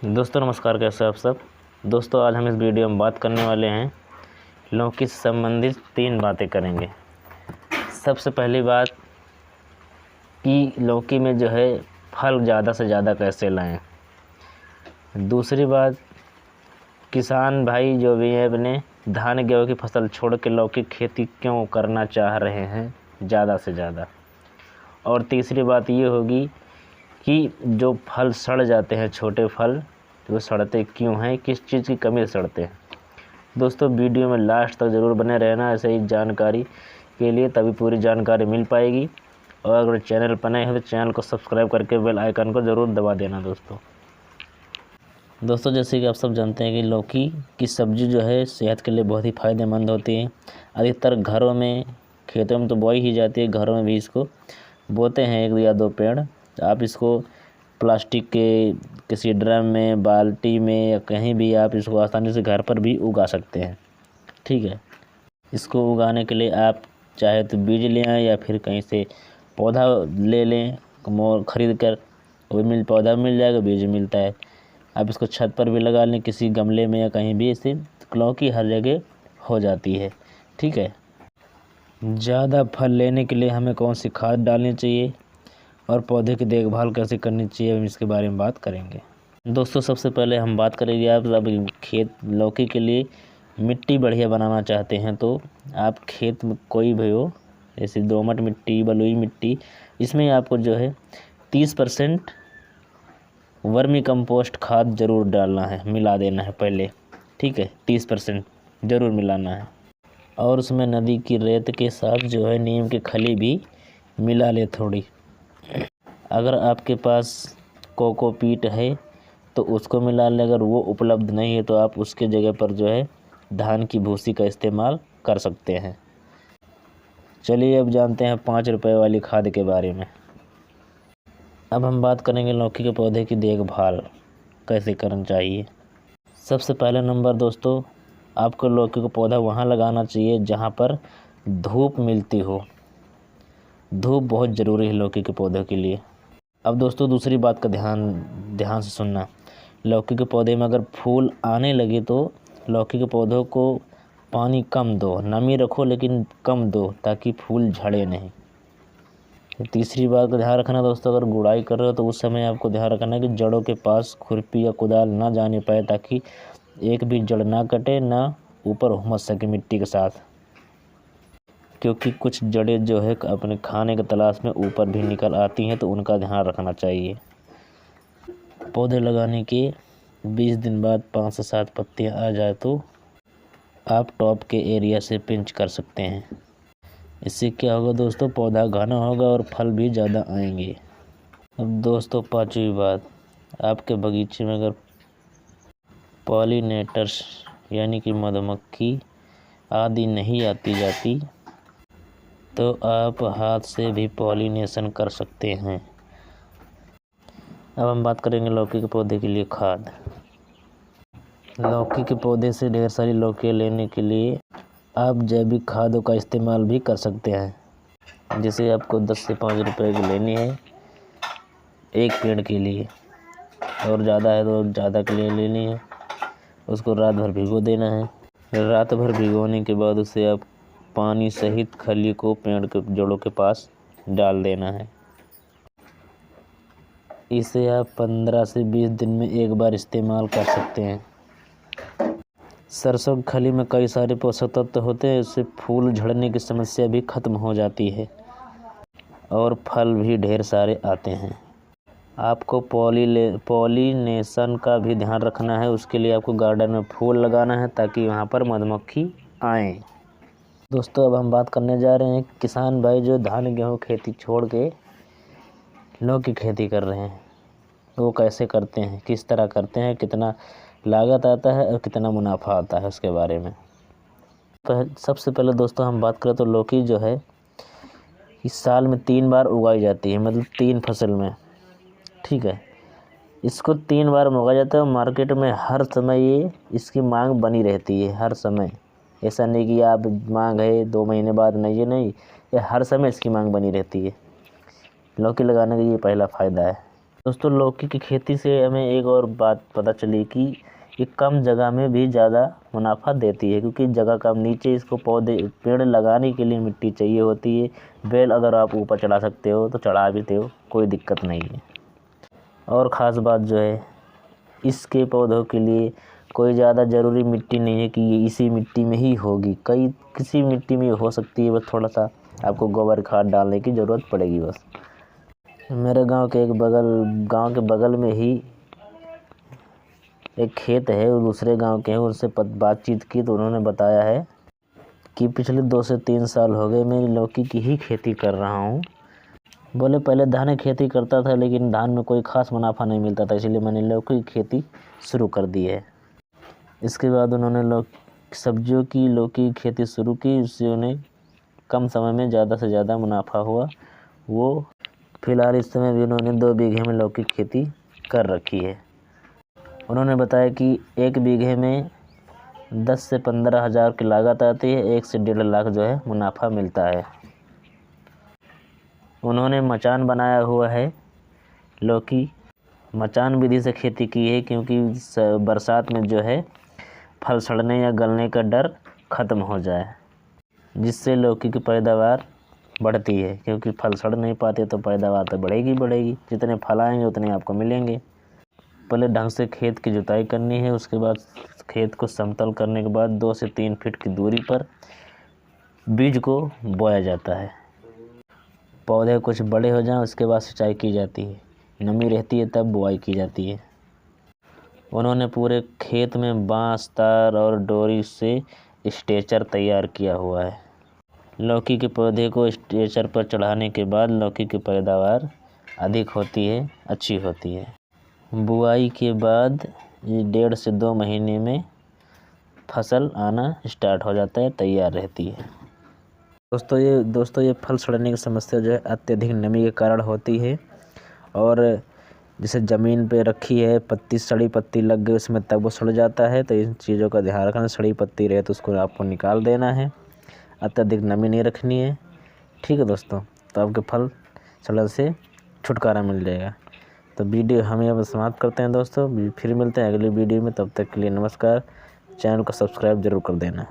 दोस्तों नमस्कार, कैसे आप सब। दोस्तों आज हम इस वीडियो में बात करने वाले हैं लौकी से संबंधित 3 बातें करेंगे। सबसे पहली बात कि लौकी में जो है फल ज़्यादा से ज़्यादा कैसे लाएं। दूसरी बात, किसान भाई जो भी हैं अपने धान गेहूँ की फसल छोड़ के लौकी खेती क्यों करना चाह रहे हैं ज़्यादा से ज़्यादा। और तीसरी बात ये होगी कि जो फल सड़ जाते हैं, छोटे फल, वो सड़ते क्यों हैं, किस चीज़ की कमी से सड़ते हैं। दोस्तों वीडियो में लास्ट तक ज़रूर बने रहना ऐसे ही जानकारी के लिए, तभी पूरी जानकारी मिल पाएगी। और अगर चैनल पर नए हैं तो चैनल को सब्सक्राइब करके बेल आइकन को ज़रूर दबा देना। दोस्तों जैसे कि आप सब जानते हैं कि लौकी की सब्ज़ी जो है सेहत के लिए बहुत ही फ़ायदेमंद होती है। अधिकतर घरों में, खेतों में तो बोई ही जाती है, घरों में भी इसको बोते हैं 1 या 2 पेड़। आप इसको प्लास्टिक के किसी ड्रम में, बाल्टी में या कहीं भी आप इसको आसानी से घर पर भी उगा सकते हैं। ठीक है, इसको उगाने के लिए आप चाहे तो बीज ले आएँ या फिर कहीं से पौधा ले लें, खरीद कर। वो पौधा मिल जाएगा, बीज मिलता है। आप इसको छत पर भी लगा लें, किसी गमले में या कहीं भी, इससे लौकी हर जगह हो जाती है। ठीक है, ज़्यादा फल लेने के लिए हमें कौन सी खाद डालनी चाहिए और पौधे की देखभाल कैसे करनी चाहिए, हम इसके बारे में बात करेंगे। दोस्तों सबसे पहले हम बात करेंगे, आप अब खेत लौकी के लिए मिट्टी बढ़िया बनाना चाहते हैं तो आप खेत में कोई भी हो, जैसे दोमट मिट्टी, बलुई मिट्टी, इसमें आपको जो है 30% वर्मी कंपोस्ट खाद ज़रूर डालना है, मिला देना है पहले। ठीक है, 30% ज़रूर मिलाना है। और उसमें नदी की रेत के साथ जो है नीम की खली भी मिला ले थोड़ी। अगर आपके पास कोकोपीट है तो उसको मिला लें। अगर वो उपलब्ध नहीं है तो आप उसके जगह पर जो है धान की भूसी का इस्तेमाल कर सकते हैं। चलिए अब जानते हैं 5 रुपए वाली खाद के बारे में। अब हम बात करेंगे लौकी के पौधे की देखभाल कैसे करना चाहिए। सबसे पहला नंबर दोस्तों, आपको लौकी का पौधा वहाँ लगाना चाहिए जहाँ पर धूप मिलती हो। धूप बहुत ज़रूरी है लौकी के पौधों के लिए। अब दोस्तों दूसरी बात का ध्यान से सुनना। लौकी के पौधे में अगर फूल आने लगे तो लौकी के पौधों को पानी कम दो, नमी रखो लेकिन कम दो, ताकि फूल झड़े नहीं। तीसरी बात का ध्यान रखना दोस्तों, अगर गुड़ाई कर रहे हो तो उस समय आपको ध्यान रखना है कि जड़ों के पास खुरपी या कुदाल ना जाने पाए, ताकि एक भी जड़ ना कटे, ना ऊपर उमस सके मिट्टी के साथ, क्योंकि कुछ जड़ें जो है अपने खाने की तलाश में ऊपर भी निकल आती हैं, तो उनका ध्यान रखना चाहिए। पौधे लगाने के 20 दिन बाद 5 से 7 पत्तियाँ आ जाए तो आप टॉप के एरिया से पिंच कर सकते हैं। इससे क्या होगा दोस्तों, पौधा घना होगा और फल भी ज़्यादा आएंगे। अब दोस्तों 5वीं बात, आपके बगीचे में अगर पॉलिनेटर्स यानी कि मधुमक्खी आदि नहीं आती जाती तो आप हाथ से भी पॉलिनेशन कर सकते हैं। अब हम बात करेंगे लौकी के पौधे के लिए खाद। लौकी के पौधे से ढेर सारी लौकी लेने के लिए आप जैविक खादों का इस्तेमाल भी कर सकते हैं। जैसे आपको 10 से 5 रुपए की लेनी है एक पेड़ के लिए, और ज़्यादा है तो ज़्यादा के लिए लेनी है। उसको रात भर भिगो देना है। रात भर भिगोने के बाद उसे आप पानी सहित खली को पेड़ के जड़ों के पास डाल देना है। इसे आप 15 से 20 दिन में एक बार इस्तेमाल कर सकते हैं। सरसों की खली में कई सारे पोषक तत्व होते हैं, इससे फूल झड़ने की समस्या भी खत्म हो जाती है और फल भी ढेर सारे आते हैं। आपको पॉलिनेशन का भी ध्यान रखना है। उसके लिए आपको गार्डन में फूल लगाना है ताकि वहाँ पर मधुमक्खी आए। दोस्तों अब हम बात करने जा रहे हैं किसान भाई जो धान गेहूँ खेती छोड़ के लौकी की खेती कर रहे हैं, वो कैसे करते हैं, किस तरह करते हैं, कितना लागत आता है और कितना मुनाफा आता है, उसके बारे में। सबसे पहले दोस्तों हम बात करें तो लौकी जो है इस साल में 3 बार उगाई जाती है, मतलब 3 फसल में। ठीक है, इसको 3 बार उगाया जाता है। मार्केट में हर समय ये इसकी मांग बनी रहती है, हर समय। ऐसा नहीं कि आप मांग है 2 महीने बाद, नहीं, ये हर समय इसकी मांग बनी रहती है। लौकी लगाने का ये पहला फ़ायदा है। दोस्तों लौकी की खेती से हमें एक और बात पता चली कि ये कम जगह में भी ज़्यादा मुनाफा देती है, क्योंकि जगह कम, नीचे इसको पेड़ लगाने के लिए मिट्टी चाहिए होती है। बेल अगर आप ऊपर चढ़ा सकते हो तो चढ़ा भी दो, कोई दिक्कत नहीं है। और ख़ास बात जो है, इसके पौधों के लिए कोई ज़्यादा ज़रूरी मिट्टी नहीं है कि ये इसी मिट्टी में ही होगी, किसी मिट्टी में हो सकती है। बस थोड़ा सा आपको गोबर खाद डालने की ज़रूरत पड़ेगी बस। मेरे गांव के बगल में ही एक खेत है, वो दूसरे गांव के हैं। उनसे बातचीत की तो उन्होंने बताया है कि पिछले 2 से 3 साल हो गए मैं लौकी की ही खेती कर रहा हूँ। बोले पहले धान की खेती करता था, लेकिन धान में कोई ख़ास मुनाफा नहीं मिलता था, इसलिए मैंने लौकी की खेती शुरू कर दी है। इसके बाद उन्होंने सब्जियों की लौकी की खेती शुरू की, उससे उन्हें कम समय में ज़्यादा से ज़्यादा मुनाफा हुआ। वो फिलहाल इस समय भी उन्होंने 2 बीघे में लौकी की खेती कर रखी है। उन्होंने बताया कि 1 बीघे में 10 से 15 हज़ार की लागत आती है, 1 से 1.5 लाख जो है मुनाफा मिलता है। उन्होंने मचान बनाया हुआ है, लौकी मचान विधि से खेती की है, क्योंकि बरसात में जो है फल सड़ने या गलने का डर ख़त्म हो जाए, जिससे लौकी की पैदावार बढ़ती है। क्योंकि फल सड़ नहीं पाते तो पैदावार तो बढ़ेगी, जितने फल आएंगे उतने आपको मिलेंगे। पहले ढंग से खेत की जुताई करनी है, उसके बाद खेत को समतल करने के बाद 2 से 3 फीट की दूरी पर बीज को बोया जाता है। पौधे कुछ बड़े हो जाएं उसके बाद सिंचाई की जाती है, नमी रहती है तब बुआई की जाती है। उन्होंने पूरे खेत में बांस, तार और डोरी से स्ट्रेचर तैयार किया हुआ है। लौकी के पौधे को स्ट्रेचर पर चढ़ाने के बाद लौकी की पैदावार अधिक होती है, अच्छी होती है। बुआई के बाद ये 1.5 से 2 महीने में फसल आना स्टार्ट हो जाता है, तैयार रहती है। दोस्तों ये फल सड़ने की समस्या जो है अत्यधिक नमी के कारण होती है, और जैसे ज़मीन पे रखी है, सड़ी पत्ती लग गई उसमें तब वो सड़ जाता है। तो इन चीज़ों का ध्यान रखना, सड़ी पत्ती रहे तो उसको आपको निकाल देना है, अत्यधिक नमी नहीं रखनी है। ठीक है दोस्तों, तो आपके फल सड़ने से छुटकारा मिल जाएगा। तो वीडियो हम यहाँ पर समाप्त करते हैं दोस्तों, फिर मिलते हैं अगली वीडियो में। तब तक के लिए नमस्कार। चैनल को सब्सक्राइब जरूर कर देना।